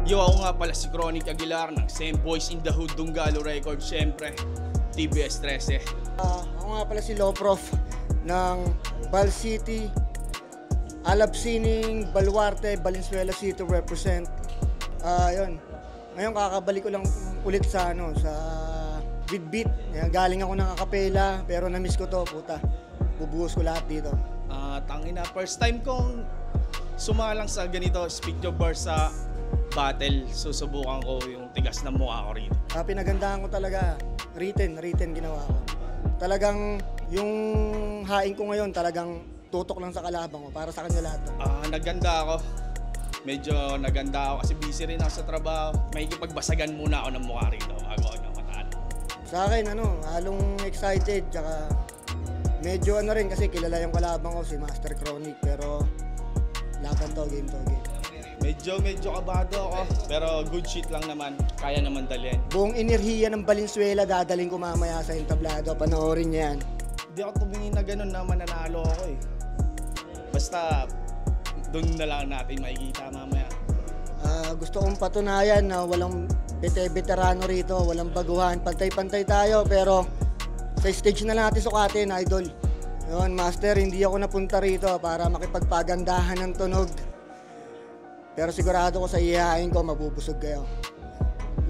Yo, ako nga pala si Chronic Aguilar ng Same Boys in the Hood Dunggalo Records, syempre, TBS 13. Ako nga pala si Low Prof ng Bal City, Alabsining, Baluarte, Valenzuela City represent. Yun. Ngayon kakabalik ko lang ulit sa Bitbit. Galing ako ng acapella pero na-miss ko to, puta. Bubuhos ko lahat dito. Tangina, first time kong sumalang sa ganito, speak your verse sa battle. Susubukan ko yung tigas ng mukha ko rito. Pinagandahan ko talaga. Written ginawa ko. Talagang yung hain ko ngayon talagang tutok lang sa kalaban ko para sa kanya lahat. Naganda ako. Medyo naganda ako kasi busy rin ako sa trabaho. May ikipagbasagan muna ako ng mukha rito bago ako matalo. Sa akin, halong excited. Tsaka medyo rin kasi kilala yung kalaban ko, si Master Chronic. Pero laban to, game to, game. Medyo kabado ako, pero good shit lang naman. Kaya naman dalhin. Buong enerhiya ng Valenzuela dadaling ko mamaya sa entablado. Panoorin niya yan. Hindi ako tumingin na gano'n na mananalo ako eh. Basta doon na lang natin makikita mamaya. Gusto kong patunayan na walang veterano rito, walang baguhan. Pantay-pantay tayo pero sa stage na lang natin sukatin, idol. Yun, Master, hindi ako napunta rito para makipagpagandahan ng tunog. Pero sigurado ko sa ihahain ko, mabubusog kayo.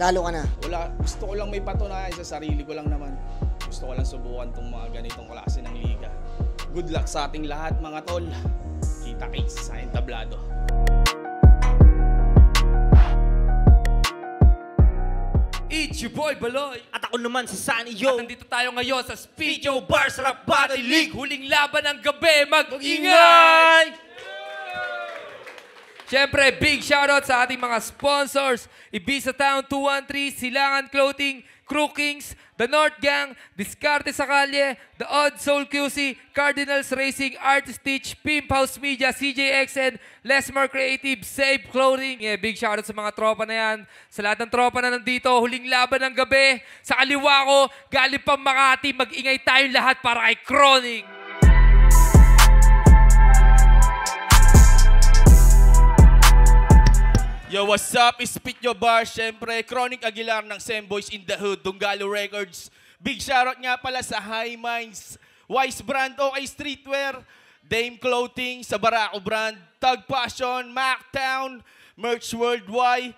Lalo ka na. Gusto ko lang may patunayan sa sarili ko lang naman. Gusto ko lang subukan itong mga ganitong klase ng liga. Good luck sa ating lahat mga tol. Kita-kits sa entablado. It's your boy Baloy. At ako naman si Sunny Yo. At nandito tayo ngayon sa Speed Your Bars Rap Battle League. Huling laban ng gabi. Mag-ingay! Siyempre, big shoutout sa ating mga sponsors. Ibiza Town 213, Silangan Clothing, Crew Kings, The North Gang, Discarte sa Kalye, The Odd Soul QC, Cardinals Racing, Artist Stitch, Pimp House Media, CJXN, Lesmar Creative, Save Clothing. Yeah, big shoutout sa mga tropa na yan. Sa lahat ng tropa na nandito, huling laban ng gabi. Sa kaliwa ko, galing pa Makati, mag-ingay tayong lahat para kay Chronic. Yo, what's up? Spit Your Bar. Siyempre, Chronic Aguilar ng Same Boys in the Hood, Dunggalo Records. Big shoutout nga pala sa High Minds, Wise Brand, OK Streetwear, Dame Clothing, sa Barako Brand, Tug Passion, Mactown, Merch Worldwide,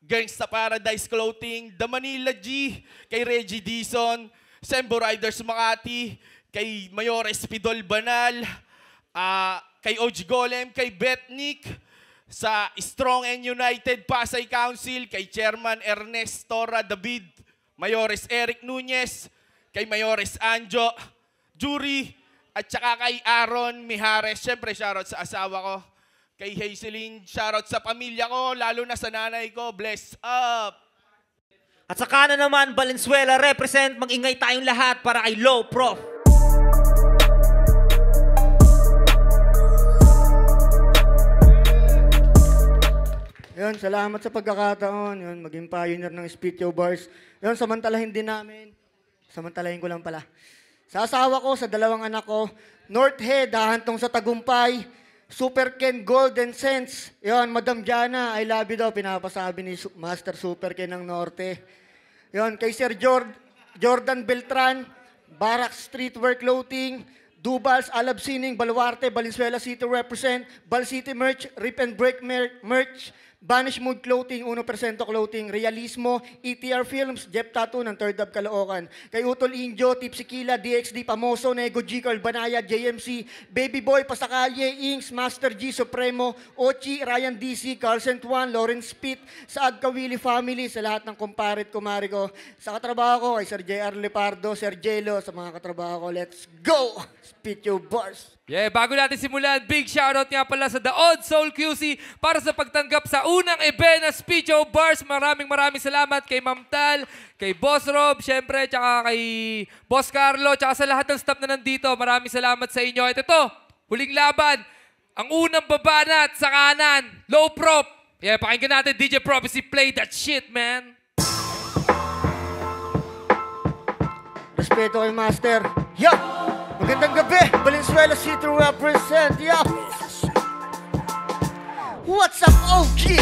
Gangsta Paradise Clothing, The Manila G, kay Reggie Dizon, Sembo Riders Makati, kay Mayores Pidol Banal, kay OG Golem, kay Betnik, sa Strong and United Pasay Council, kay Chairman Ernest Torra David, Mayores Eric Nunez, kay Mayores Anjo, Jury, at saka kay Aaron Mijares. Siyempre, shoutout sa asawa ko. Kay Hazeline, shoutout sa pamilya ko, lalo na sa nanay ko. Bless up! At sa kanan naman, Valenzuela represent. Mag-ingay tayong lahat para kay Low Prof. Yun, salamat sa pagkakataon. Yun, maging pioneer ng Spit Your Bars. Yun, samantalahin din namin. Samantalahin ko lang pala. Sa asawa ko, sa dalawang anak ko, North Head, hahantong sa Tagumpay, Super Ken Golden Sense. Yun, Madam Jana, I love you daw, pinapasabi ni Master Super Ken ng Norte. Yun, kay Sir Jordan Beltran, Barak Streetwear Clothing, Dubals, Alabsining, Baluarte, Valenzuela City represent, Bal City Merch, Rip and Break Merch, Banish Mood Clothing, 1% Clothing, Realismo, ETR Films, Jeff Tattoo ng Third Up Caloocan. Kay Utol Injo, Tipsikila, DXD, Pamoso, Nego G, Carl Banaya, JMC, Baby Boy, Pasakalye, Inks, Master G, Supremo, Ochi, Ryan DC, Carl Santuan, Lawrence Pitt, sa Agkawili Family, sa lahat ng kumparit, kumari ko. Sa katrabaho ko, kay Sir JR Lepardo, Sir Jelo, sa mga katrabaho ko, let's go! Spit Your Bars! Yeah, bago natin simulan, big shoutout nga pala sa The Odd Soul QC para sa pagtanggap sa unang event na Speecho Bars. Maraming salamat kay Ma'am Tal, kay Boss Rob, syempre, tsaka kay Boss Carlo, tsaka sa lahat ng staff na nandito. Maraming salamat sa inyo. Ito to, huling laban. Ang unang babanat sa kanan, low prop. Yeah, pakinggan natin DJ Prophecy, play that shit, man. Respeto kay Master. Yeah! Magandang gabi! Valenzuela City represent. Yeah! What's up, OG?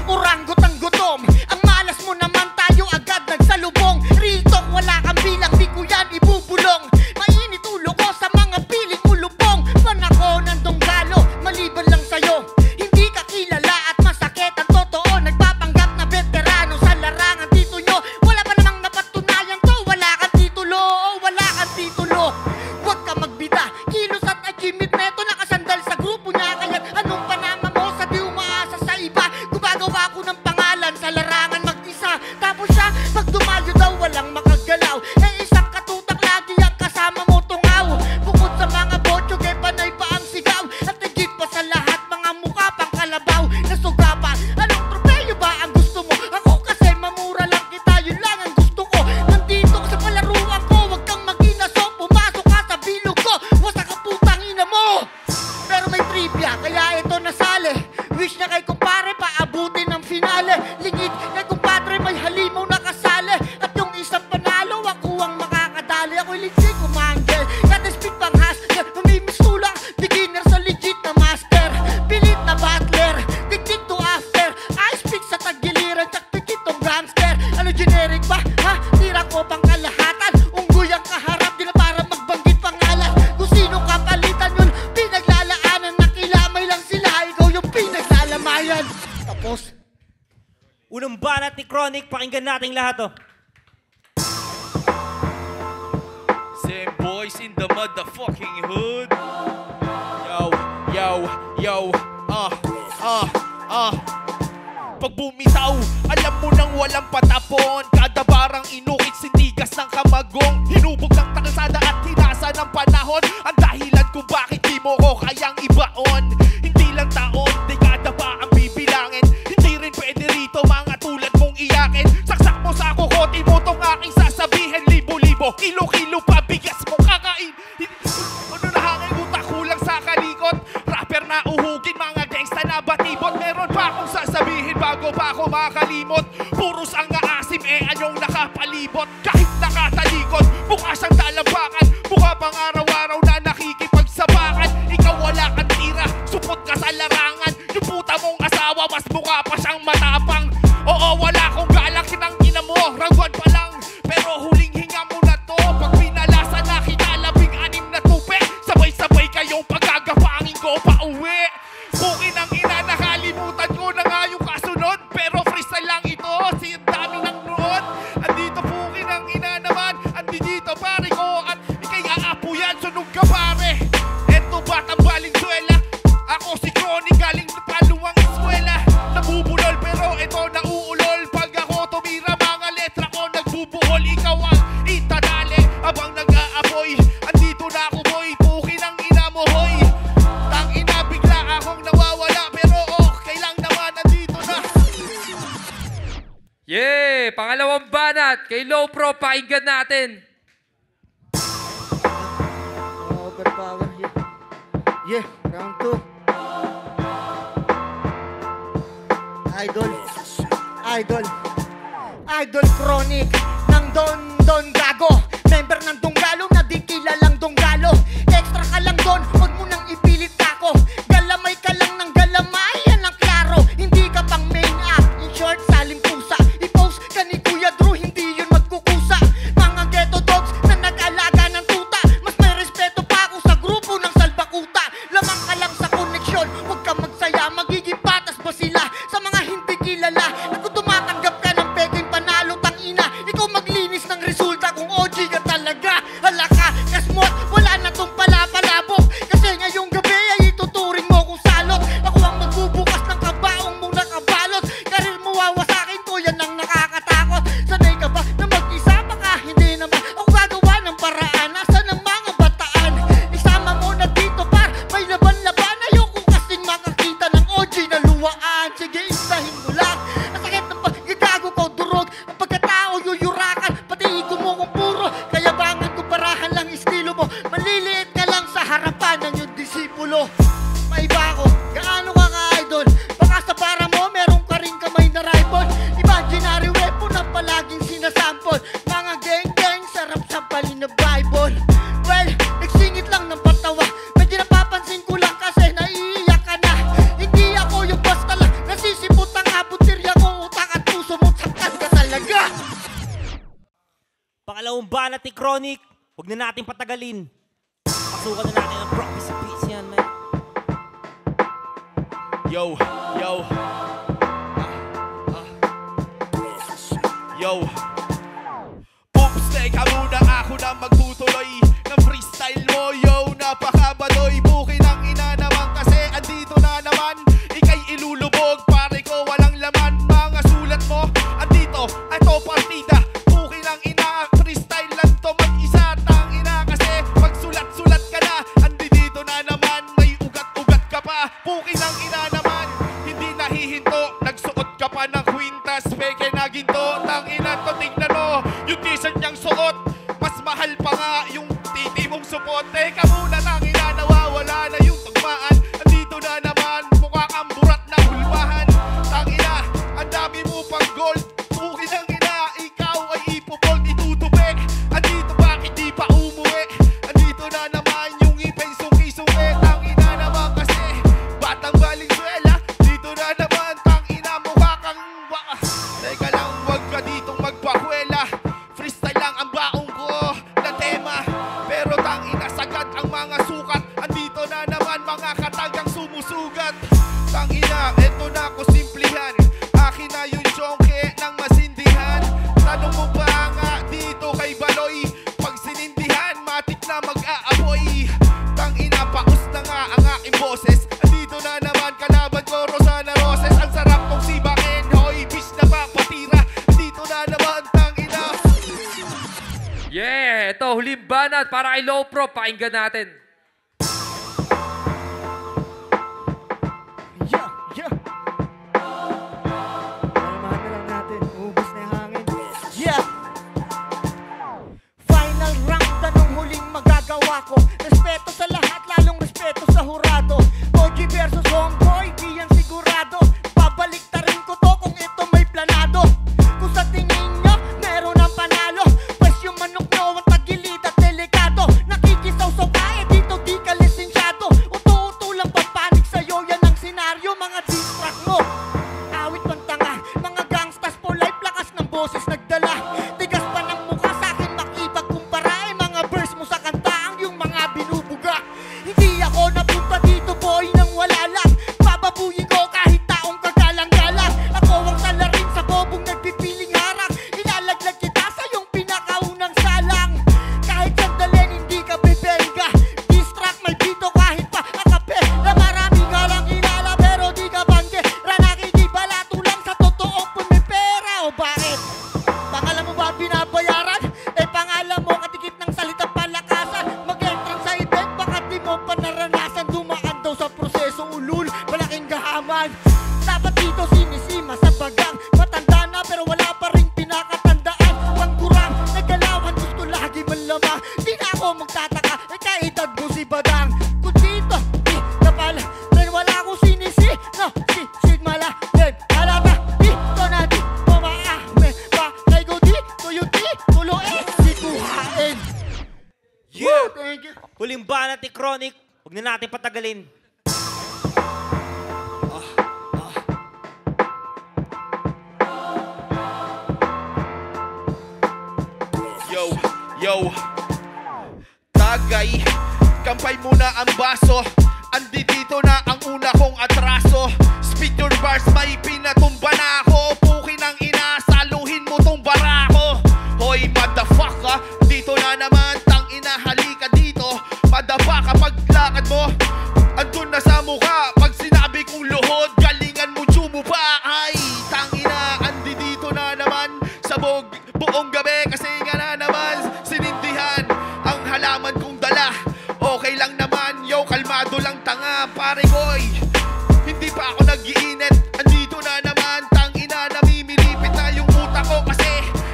Uranggot ang gutom. Ang malas mo naman tayo agad nagsalubong. Real talk, wala kang bilang, di ko yan ibubulong. Mainit ulo ko sa mga piling ulubong. Panako ng donggalo, maliban lang sa'yo. Hindi ka kilala at masakit ang totoo. Nagpapanggap na veterano sa larangan dito nyo. Wala pa namang napatunayan to. Wala kang titulo, wala kang titulo. Huwag ka magbida, kilos at achievement neto. Nakasandal sa grupo niya, kaya't anong panama mo sa di umaasa sa iba. Gumagawa ko ng pangalan sa larangan mag-isa. Tapos siya, pag dumayo daw walang makagalaw. Eh isang katutak lagi ang kasama mo tungaw. Bukod sa mga botyo, kay panay pa ang sigaw. At higit pa sa lahat, mga mukha pang kalabaw. Nasuga pa, anong tropeyo ba ang gusto mo? Ako kasi mamura lang kita, yun lang ang gusto ko. Nandito ka sa palaruan ko, wag kang mag-inaso. Pumasok ka sa bilog ko, wasak ka putang ina mo. Pero may trivia, kaya ito nasali. Wish na kay kumpare, paabutin ng finale. Lingid kay kumpadre, may halimaw na kasali. At yung isang panalo, ako ang makakadali. Ako'y legit kumanggel, kada speed pang hustler. Mamimistula, beginner sa legit na master. Pilit na battler, dikdik to after. I speak sa tagiliran, tsak pikit tong gangster. Ano generic ba? Ha? Tira ko pang kalahatan. Unggoy ang kaharap, di na para magbanggit pangalan. Kung sino kapalitan yun, pinaglalaanan. Nakilamay lang sila, ikaw yung pinaglalamayan. Tapos, Unang banat ni Chronic, pakinggan natin lahat to. Same boys in the motherfucking hood. Yo, Pag bumitaw, alam mo nang walang patapon. Kada barang inukit, sintigas ng kamagong. Hinubog ng takasada at hinasa ng panahon. Ang dahilan kung bakit di mo ko kayang ibaon. Hindi lang taon, dekada pa ang bibilangin. Hindi rin pwede rito mga tulad mong iyakin. Saksak mo sa kukote mo tong aking sasabihin. Libo-libo, kilo-kilo pa bigas mong kakain. Ano na hangin utak, kulang sa kalikot. Rapper na uhugin, mga gangsta na batibot. Meron pa akong sasabihin bago pa ako makalimot. Puros ang aasim, anyong nakapalibot. Kahit nakatalikod, mukha siyang talampakan. Mukha pang araw-araw na nakikipagsabakan. Ikaw wala kang tira, supot ka sa larangan. Yung puta mong asawa, mas mukha pa siyang matapang. Oo, wala akong galak, kinang-ina mo, rangwan pa lang. Pero huling hinga mo na to. Pag pinalasa na kita, labing-anim na tupe. Sabay-sabay kayong pagkagapangin ko pa uwi. Bukin ang ina, nakalimutan ko na nga yung kasunod. Pero freestyle lang ito, si dami ng noon. Andito bukin ang ina naman, andito pare ko. At ikay aapo yan, sunog ka pare. Eto batang Valenzuela, ako si Chronic, galing paluwang eskwela. Nabubulol pero ito nauulol. Pag ako tumira, mga letra ko nagbubuhol. Ikaw ang itadali, abang nag-aapoy. Andito na ako boy, bukin ang ina mo hoy. Tang ina, bigla akong nawawala. Pero okay lang naman, andito na. Yeah, pangalawang banat kay Low Pro, pakinggan natin. overpower. Yeah, round 2. Idol Chronic ng Don Gago. Member ng Donggalo na di kilalang Donggalo. Extra ka lang doon, huwag mo nang ipilit ako. Galamay ka lang ng galamay, yan ang klaro. Hindi ka pang main act, in short, saling pusa. I-post ka ni Kuya Drew, hindi yun magkukusa. Mga ghetto dogs na nag-alaga ng tuta. Mas may respeto pa ako sa grupo ng salbakuta. Lamang ka lang sa koneksyon, huwag ka magsaya. Magiging patas ba sila sa mga hindi kilala? At kung tumatanggap ka ng peking panalo, tangina, ikaw maglinis ng resulta kung OG ka talaga. Hala ka, kasmot, wala na tong palapalabok. Kasi ngayon Pangalawang banat ni Chronic. Huwag na natin patagalin. Pasukan na natin ang Prophecy Beats yan, man. Yo, yo. Yo. Oops, teka muna, ako na magtutuloy ng freestyle mo, yo. Napakabadoy, bukin ang ina naman kasi andito na naman. Ika'y ilulubog, pare ko walang laman. Mga sulat mo, andito, ito partida. Bukin ang ina, freestyle lang to mag-isa. Tang ina kasi magsulat-sulat ka na. Andito na naman, may ugat-ugat ka pa. Bukin ang ina naman, hindi nahihinto. Nagsuot ka pa ng kwintas, peke na ginto. Tang ina to, tignan mo, yung t-shirt niyang suot. Mas mahal pa nga yung titi mong supot. Teka muna, tang ina, nawawala na yung tugmaan. Andito na naman, mukha kang burat na hulwahan. Tang ina, ang dami mo pang gold. Bukin ang ina, ikaw ay ipobold, itutubig. Andito bakit di pa umuwi? Andito na naman yung ipay suki-suki. Tang ina naman kasi batang Valenzuela. Dito na naman, tang ina, mukha kang baka. Teka lang, wag ka ditong magpakwela. Freestyle lang ang baong ko na tema. Pero tang ina, sagad ang mga sukat. Andito na naman mga katagang sumusugat. Tang ina, eto na ako simplihan. Akin na yung chonke ng masindihan. Tanong mo ba nga dito kay Baloy? Pag sinindihan, matik na mag-aapoy. Tang ina, paus na nga ang aking boses. Andito na naman kalaban ko, Rosana Roses. Ang sarap kong sibakin, hoy, bis na ba patira. Andito na naman, tang ina. Yeah! Ito, huling banat para kay Low Pro. Pakinggan natin. Yeah, yeah. Palamahan na lang natin. Ubus na yung hangin. Yeah! Final round na nung huling magagawa ko. Respeto sa lahat, lalong respeto sa hurado. OG versus homeboy, di yan sigurado. Babalik ta rin ko to kung ito may planado. Kung sa tingin nyo, meron ang panalo. Pues yung manok nyo ang tagilid at delikado. Nakikisaw sa bae, dito di ka lisensyado. Uto-uto lang papanig sa'yo, yan ang senaryo. Mga distract mo, awit pang tanga. Mga gangstas for life, lakas ng boses nagdala. Tigas pa ng mukha sa'kin, makibag kumpara. Mga verse mo sa kanta ang yung mga binubuga. Hindi ako napunta dito boy nang wala lang. Bababuyin ko kahit taong kagalang-galang. Ako ang salarin sa bobong nagpipiling harang. Ilalaglag kita sa yung pinakaunang salang. Kahit sandalin hindi ka bibenga. Distract may dito kahit pa akape. Na marami ka lang kilala pero di ka bangge. Ranakikibalato lang sa totoong pumipera. O bakit? Pangalan mo ba binabayaran? Eh pangalan mo katikip ng salitang palakasan. Mag-entrance sa event baka di mo pa naranasan. Dumaan daw sa proseso ulul, malaking gahaman. Dapat dito sinisima sa bagang. Matanda na pero wala pa rin pinakatandaan. Pangkurang, nagalawan gusto lagi malamang. Di na ako magtataka, eh kaedad mo si Badang. Kung dito, di na pala rin wala akong sinisi. No, mala, then halata. Dito na di pumaame. Bakay ko di, tuyo di, tulo di kuhain. Yeah! Thank you. Huling banat ni Chronic. Huwag na natin patagalin. Yo, yo. Tagay, kampay muna ang baso. Andi dito na ang una kong atraso. Spit your bars, may pinatumba na ako. Pukin ang ina, saluhin mo tong barako. Hoy, motherfucker, dito na naman. Tang ina, halika dito. Madapa kapag lakad mo, andun na sa mukha. Pag sinabi kong luhod, galingan mo pa. Ay, tang ina, andi dito na naman. Sabog buong gabi kasi nga na naman sinindihan ang halaman kong dala. Okay lang naman, yo, kalmado lang tanga. Pare ko'y hindi pa ako nag-iinit. Andito na naman, tang ina, namimilipit na yung utak ko. Kasi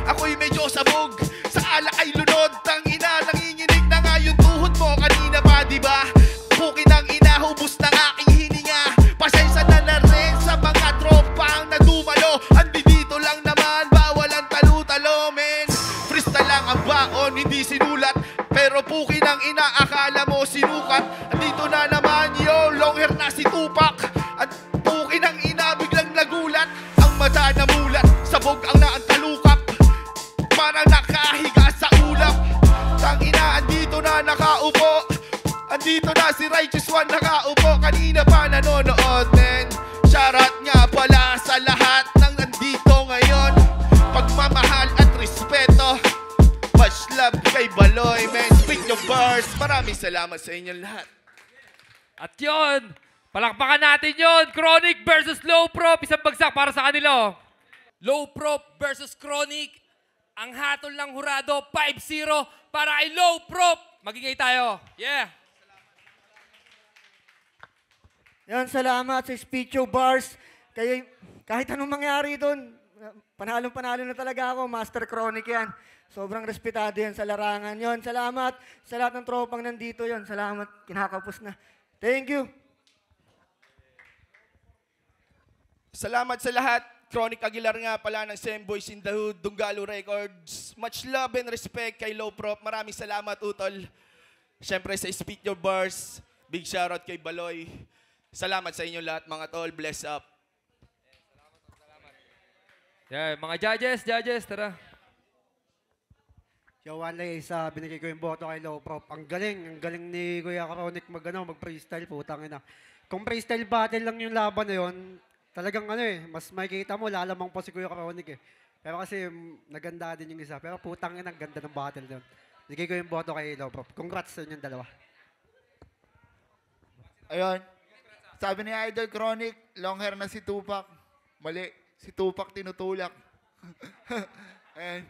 ako'y medyo sabog, sa alak ay lunod. Tang ina, nanginginig na nga yung tuhod mo kanina pa, diba? Pukin ang ina, hubos ng aking hininga. Pasensya na rin sa mga tropang na dumalo. Andi dito lang naman, bawal ang talo-talo, men. Freestyle lang ang baon, hindi sinulat. Pero pukin ang ina, akala mo sinukat. Andito na naman, yo, long hair na si Tupac. At pukin ang ina, biglang nagulat. Ang mata na mulat, sabog ang naan talukap. Parang nakahiga sa nakaupo. Andito na si Righteous One nakaupo. Kanina pa nanonood, men. Shoutout nga pala sa lahat ng nandito ngayon. Pagmamahal at respeto. Much love kay Baloy, men. Speak your bars. Maraming salamat sa inyong lahat. At yun, palakpakan natin yun. Chronic versus Low Prop. Isang bagsak para sa kanila. Low Prop versus Chronic. Ang hatol ng hurado, 5-0 para kay Low Prop. Magingay tayo. Yeah. Yan, salamat sa Speecho Bars. Kaya kahit anong mangyari doon, panalong-panalo na talaga ako. Master Chronic yan. Sobrang respetado yan sa larangan. Yon, salamat sa lahat ng tropang nandito yon. Salamat, kinakapos na. Thank you. Salamat sa lahat. Chronic Aguilar nga pala ng Semboys in the Hood, Dunggalo Records. Much love and respect kay Low Prop. Maraming salamat, Utol. Siyempre sa Speak Your Bars. Big shoutout kay Baloy. Salamat sa inyo lahat, mga tol. Bless up. Yeah, mga judges, tara. Yo, one lay, isa, binigay ko yung boto kay Low Prop. Ang galing ni Kuya Chronic mag-freestyle, putang ina. Kung freestyle battle lang yung laban na yun, talagang mas makikita mo, lalamang pa si Kuya Chronic eh. Pero kasi naganda din yung isa. Pero putang ina, ang ganda ng battle doon. Binigay ko yung boto kay Low Prop. Congrats sa inyong dalawa. Ayun. Sabi ni Idol Chronic, long hair na si Tupac. Mali, si Tupac tinutulak. Ayan.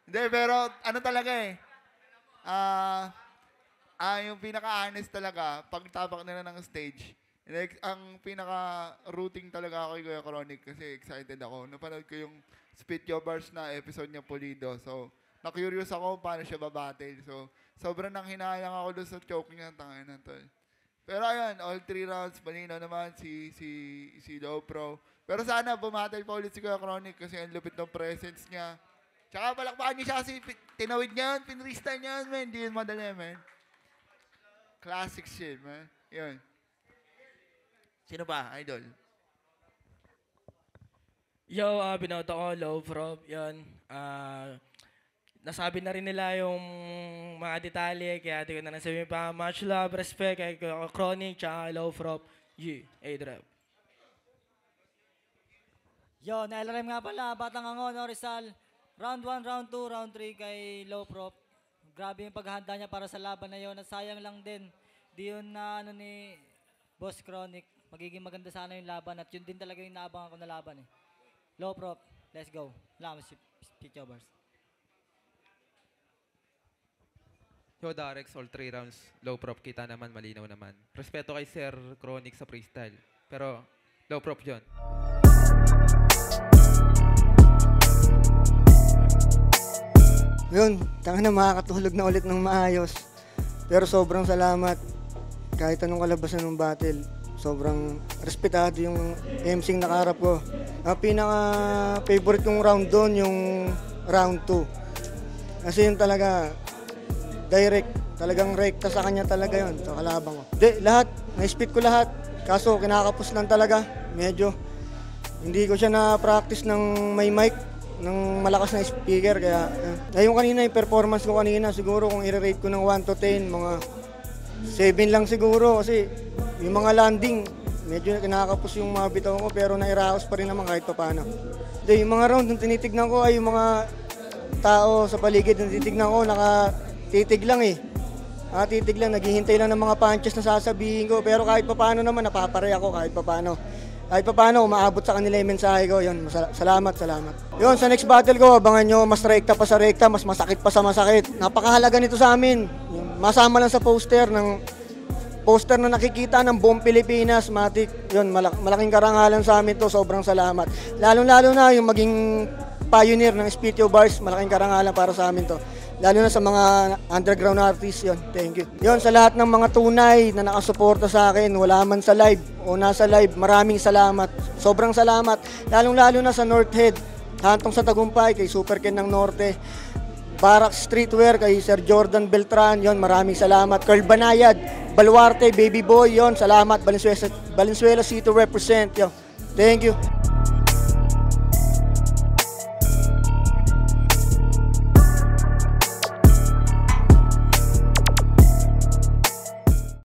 Hindi, pero ano talaga eh. Yung pinaka-honest talaga, pag tapak nila ng stage, ang pinaka-routing talaga ako kay Kuya Chronic kasi excited ako. Napanood ko yung Spit Your Bars na episode niya Pulido. So, na-curious ako paano siya babattle. So, sobrang nang hinayang ako doon sa choke niya. Tangin na tol. Pero ayun, all 3 rounds, malinaw naman si Low Pro. Pero sana bumatal pa ulit si Kuya Chronic kasi ang lupit ng presence niya. Tsaka palakpakan niya siya kasi tinawid niya yun, pinrista niya yun, man. Hindi yun madali, man. Classic shit, man. Yun. Sino pa, Idol? Yo, binoto ko, Low Prop, yun. Nasabi na rin nila yung mga detalye, kaya di ko na nasabi pa. Much love, respect kay Chronic, tsaka Low Prop. A-Drop. Yo, na-LRM nga pala, Batang Angon, Rizal. Round 1, round 2, round 3 kay Low Prop. Grabe yung paghahanda niya para sa laban na yun. At sayang lang din, di yun na ni Boss Chronic. Magiging maganda sana yung laban at yun din talaga yung naabangan ko na laban eh. Low Prop, let's go. Salamat si Speak Your Bars. Yo, Darex, all 3 rounds. Low Prop, kita naman, malinaw naman. Respeto kay Sir Chronic sa freestyle. Pero, Low Prop yun. Yun, tanga na makakatulog na ulit ng maayos. Pero sobrang salamat. Kahit anong kalabasan ng battle, sobrang respetado yung MC nakaharap ko. Ang pinaka-favorite kong round doon, yung round 2. Kasi yun talaga, direct, talagang rekta sa kanya talaga yun, sa kalabang ko. Lahat, na-spit ko lahat. Kaso kinakapos lang talaga, medyo. Hindi ko siya na-practice ng may mic, ng malakas na speaker. Kaya, yung kanina, yung performance ko kanina, siguro kung i-rate ko ng 1 to 10, mga 7 lang siguro. Kasi yung mga landing, medyo kinakapos yung mga bitaw ko, pero nairaos pa rin naman kahit pa paano. Yung mga round, yung tinitignan ko ay yung mga tao sa paligid, yung tinitignan ko, nakatitig lang eh. Nakatitig lang, naghihintay lang ng mga punches na sasabihin ko, pero kahit pa paano naman, napapare ako kahit pa paano. Kahit pa paano, umaabot sa kanila yung mensahe ko. Yun, salamat. Yun, sa next battle ko, abangan nyo, mas rekta pa sa rekta, mas masakit pa sa masakit. Napakahalaga nito sa amin. Masama lang sa poster na nakikita ng buong Pilipinas, Matic. Yun, malaking karangalan sa amin to, sobrang salamat. Lalo na yung maging pioneer ng Spit Your Bars, malaking karangalan para sa amin to. Lalo na sa mga underground artists, yun. Thank you. Yun, sa lahat ng mga tunay na nakasuporta sa akin, wala man sa live o nasa live, maraming salamat. Sobrang salamat. Lalo na sa North Head, Hantong sa Tagumpay, kay Super Ken ng Norte, Barak Streetwear, kay Sir Jordan Beltran, yun, maraming salamat. Carl Banayad, Baluarte, Baby Boy, yun, salamat. Valenzuela City represent, yun. Thank you.